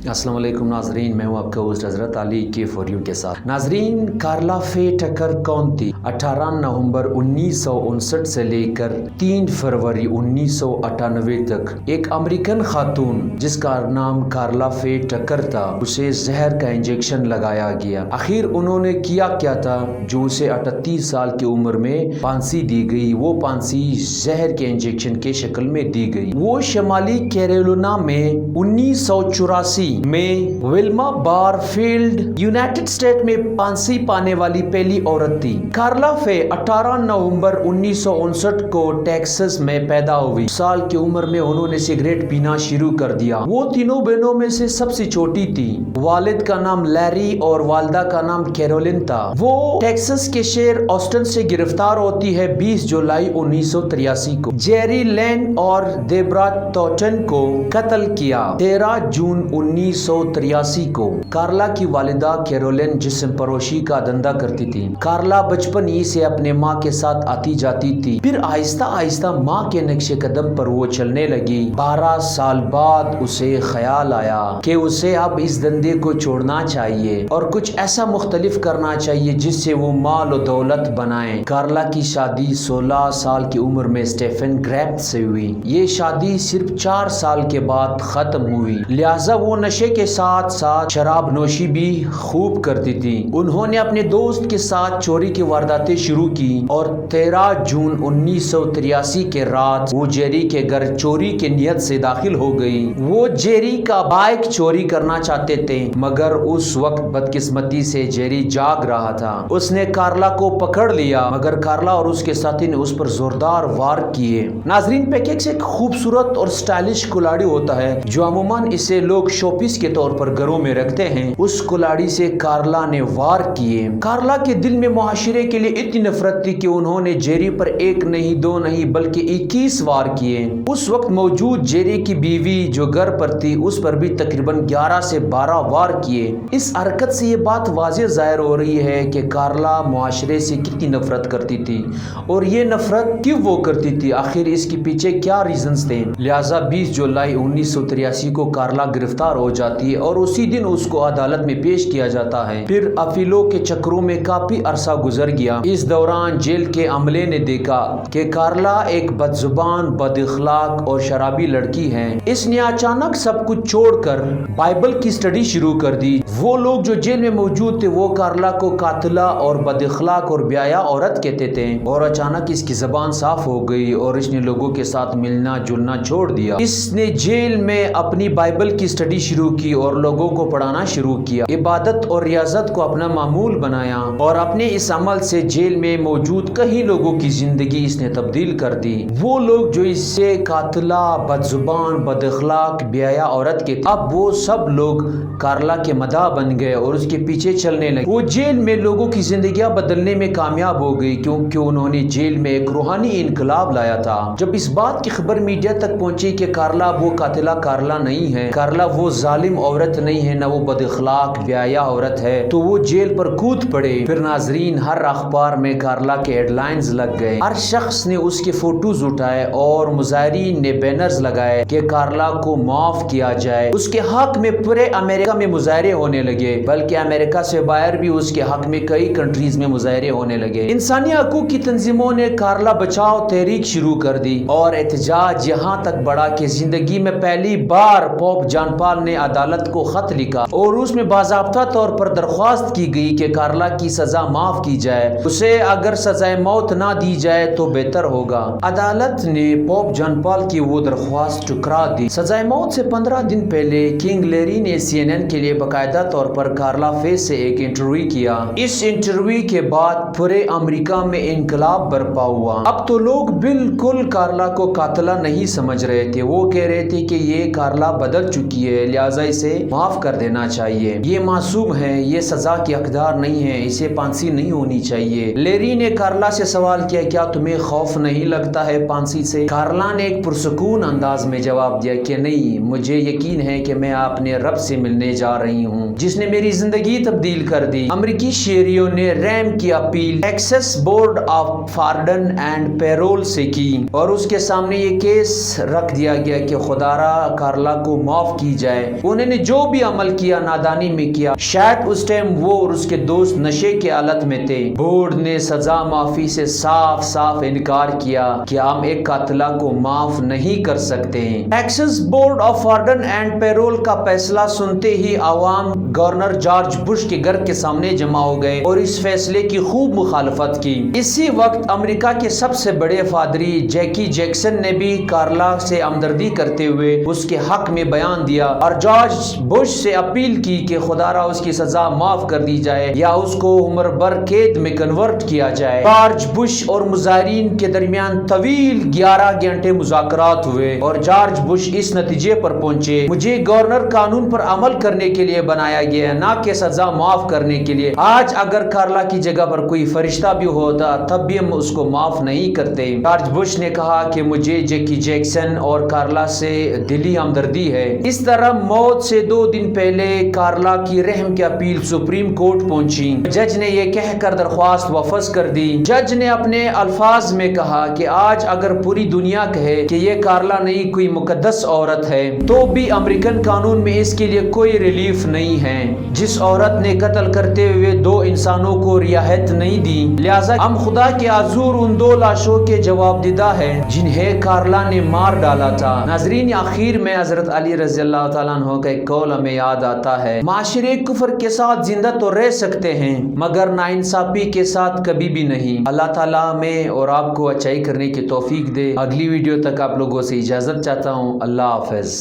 अस्सलाम वालेकुम नाजरीन, मैं हूं आपका होस्ट हजरत अली के फॉर यू के साथ। नाजरीन, कार्ला फे टकर कौन थी? 18 नवंबर 1959 से लेकर 3 फरवरी 1998 तक एक अमेरिकन खातून जिसका नाम कार्ला फे टकर था, उसे जहर का इंजेक्शन लगाया गया। आखिर उन्होंने किया क्या था जो उसे 38 साल की उम्र में फांसी दी गई? वो फांसी जहर के इंजेक्शन के शक्ल में दी गई। वो शमाली कैरोलिना में 1984 में विल्मा बारफील्ड यूनाइटेड स्टेट में फांसी पाने वाली पहली औरत थी। कार्ला फे 18 नवंबर 1959 को टेक्सास में पैदा हुई। साल की उम्र में उन्होंने सिगरेट पीना शुरू कर दिया। वो तीनों बहनों में से सबसे छोटी थी। वालिद का नाम लैरी और वालदा का नाम कैरोलिन था। वो टेक्सास के शहर ऑस्टिन से गिरफ्तार होती है 20 जुलाई 1983 को। जेरी लेन और देब्रा टॉटन को कत्ल किया 13 जून 1983 को। कार्ला की वालिदा कैरोलिन जिस्म परोशी का धंधा करती थी। कार्ला बचपन ही से अपने माँ के साथ आती जाती थी। फिर आहिस्ता आहिस्ता माँ के नक्शे कदम पर वो चलने लगी। 12 साल बाद उसे ख्याल आया कि उसे अब इस धंधे को छोड़ना चाहिए और कुछ ऐसा मुख्तलिफ करना चाहिए जिससे वो माल और दौलत बनाए। कार्ला की शादी 16 साल की उम्र में स्टेफन ग्रैप्ट से हुई। ये शादी सिर्फ 4 साल के बाद खत्म हुई। लिहाजा वो नशे के साथ साथ शराब नोशी भी खूब करती थी। उन्होंने अपने दोस्त के साथ चोरी की वारदातें शुरू की और 13 जून 1983 के रात वो जेरी के घर चोरी के नियत से दाखिल हो गई। वो जेरी का बाइक चोरी करना चाहते थे, मगर उस वक्त बदकिस्मती से जेरी जाग रहा था। उसने कार्ला को पकड़ लिया, मगर कार्ला और उसके साथी ने उस पर जोरदार वार किए। नाजरीन, पैकेक्स एक खूबसूरत और स्टाइलिश कुल्हाड़ी होता है जो अमूमन इसे लोग शोपीस के तौर पर घरों में रखते हैं। उस कुल्हाड़ी से कार्ला ने वार किए। कार्ला के दिल में मुआशरे के लिए इतनी नफरत थी कि उन्होंने जेरी पर एक नहीं, दो नहीं, बल्कि 21 वार किए। उस वक्त मौजूद जेरी की बीवी जो घर पर थी, उस पर भी तकरीबन 11 से 12 वार किए। इस हरकत से ये बात वाज़ेह जाहिर हो रही है कि कार्ला मुआशरे से कितनी नफरत करती थी और ये नफरत क्यों वो करती थी, आखिर इसके पीछे क्या रीजंस थे। लिहाजा 20 जुलाई 1983 को कार्ला गिरफ्तार हो जाती है और उसी दिन उसको अदालत में पेश किया जाता है। फिर अपीलों के चक्रों में काफी अरसा गुजर गया। इस दौरान जेल के अमले ने देखा कि कार्ला एक बदजुबान, बदअखलाक और शराबी लड़की है। इसने अचानक सब कुछ छोड़कर बाइबल की स्टडी शुरू कर दी। वो लोग जो जेल में मौजूद थे वो कार्ला को कातिला और बदअखलाक और बेहया औरत कहते थे और अचानक इसकी जबान साफ हो गई और इसने लोगों के साथ मिलना जुलना छोड़ दिया। इसने जेल में अपनी बाइबल की स्टडी शुरू की और लोगों को पढ़ाना शुरू किया। इबादत और रियाजत को अपना मामूल बनाया और अपने इस अमल से जेल में मौजूद कई लोगों की जिंदगी इसने तब्दील कर दी। वो लोग जो इससे कातिला, बदजुबान, बदअखलाक, बेहया औरत के, अब वो सब लोग कार्ला के मदा बन गए और उसके पीछे चलने लगे। वो जेल में लोगों की जिंदगियां बदलने में कामयाब हो गई क्योंकि उन्होंने जेल में एक रूहानी इनकलाब लाया था। जब इस बात की खबर मीडिया तक पहुंची कि कार्ला वो कातिला कार्ला नहीं है, कार्ला वो जालिम औरत नहीं है, ना वो बदअखलाक बेहया औरत है, तो वो जेल पर कूद पड़े। फिर नाजरीन, हर अखबार में कार्ला के हेडलाइंस लग गए। हर शख्स ने उसके फोटोज उठाए और मुजाहिरीन ने बैनर्स लगाए कि कार्ला को माफ किया जाए। उसके हक में पूरे अमेरिका में मुजाहरे होने लगे, बल्कि अमेरिका से बाहर भी उसके हक में कई कंट्रीज में मुजाहरे होने लगे। इंसानी हकूक की तंजीमों ने कार्ला बचाओ तहरीक शुरू कर दी और एहतजाज यहाँ तक बढ़ा कि जिंदगी में पहली बार पोप जॉन पॉल ने अदालत को खत लिखा और उसमें बाज़ाब्ता तौर पर दरख्वास्त की गई कि कार्ला की सजा माफ की जाए, उसे अगर सजाए मौत ना दी जाए तो बेहतर होगा। अदालत ने पोप जॉन पॉल की वो दरख्वास्त ठुकरा दी। सजाए मौत से 15 दिन पहले किंग लैरी ने CNN के लिए बाकायदा तौर पर कार्ला फे से एक इंटरव्यू किया। इस इंटरव्यू के बाद पूरे अमेरिका में इनकलाब बर्पा हुआ। अब तो लोग बिल्कुल कार्ला को कातिला नहीं समझ रहे थे। वो कह रहे थे कि ये कार्ला बदल चुकी है, लिहाजा इसे माफ कर देना चाहिए। ये मासूम है, ये सजा की हकदार नहीं है, इसे फांसी नहीं होनी चाहिए। लैरी ने कार्ला से सवाल किया, क्या तुम्हें खौफ नहीं लगता है फांसी से? कार्ला ने एक पुरसुकून अंदाज में जवाब दिया कि नहीं, मुझे यकीन है कि मैं अपने रब से मिलने जा रही हूँ जिसने मेरी जिंदगी तब्दील कर दी। अमेरिकी शहरियों ने रैम की अपील Texas board of pardon and parole से की और उसके सामने ये केस रख दिया गया कि खुदारा कार्ला को माफ की जाए انہوں نے جو بھی عمل کیا نادانی میں کیا، شاید اس ٹائم وہ اور اس کے دوست نشے کے حالت میں تھے۔ بورڈ نے سزا معافی سے صاف صاف انکار کیا کہ ہم ایک قاتلہ کو معاف نہیں کر سکتے ہیں۔ Texas board of pardon and payroll کا فیصلہ سنتے ہی عوام گورنر جارج بش کے گھر کے سامنے جمع ہو گئے اور اس فیصلے کی خوب مخالفت کی۔ اسی وقت امریکہ کے سب سے بڑے پادری جیکی جیکسن نے بھی کارلا سے ہمدردی کرتے ہوئے اس کے حق میں بیان دیا اور جارج بش سے اپیل کی کہ خدا را اس کی سزا معاف کر دی جائے یا اس کو عمر بھر قید میں کنورٹ کیا جائے۔ جارج بش اور مظاہرین کے درمیان طویل 11 گھنٹے مذاکرات ہوئے اور جارج بش اس نتیجے پر پہنچے، مجھے گورنر قانون پر عمل کرنے کے لیے بنایا گیا ہے، نہ کہ سزا معاف کرنے کے لیے۔ آج اگر کارلا کی جگہ پر کوئی فرشتہ بھی ہوتا تب بھی ہم اس کو معاف نہیں کرتے۔ جارج بش نے کہا کہ مجھے جیکی جیکسن اور کارلا سے دلی ہمدردی ہے۔ اس طرح موت سے 2 دن پہلے کارلا کی رحم کی اپیل سپریم کورٹ پہنچی۔ جج نے یہ کہہ کر درخواست واپس کر دی۔ جج نے اپنے الفاظ میں کہا کہ آج اگر پوری دنیا کہے کہ یہ کارلا نہیں کوئی مقدس عورت ہے تو بھی امریکن قانون میں اس کے لیے کوئی ریلیف نہیں ہے۔ جس عورت نے قتل کرتے ہوئے 2 انسانوں کو رعایت نہیں دی، لہذا ہم خدا کے حضور ان 2 لاشوں کے جواب دیدہ ہے جنہیں کارلا نے مار ڈالا تھا۔ ناظرین، آخر میں حضرت علی رضی اللہ تعالیٰ عنہ کا ایک قول ہمیں یاد آتا ہے، معاشرے کفر کے ساتھ زندہ تو رہ سکتے ہیں مگر ناانصافی کے ساتھ کبھی بھی نہیں۔ اللہ تعالیٰ میں اور آپ کو اچھائی کرنے کی توفیق دے۔ اگلی ویڈیو تک آپ لوگوں سے اجازت چاہتا ہوں۔ اللہ حافظ۔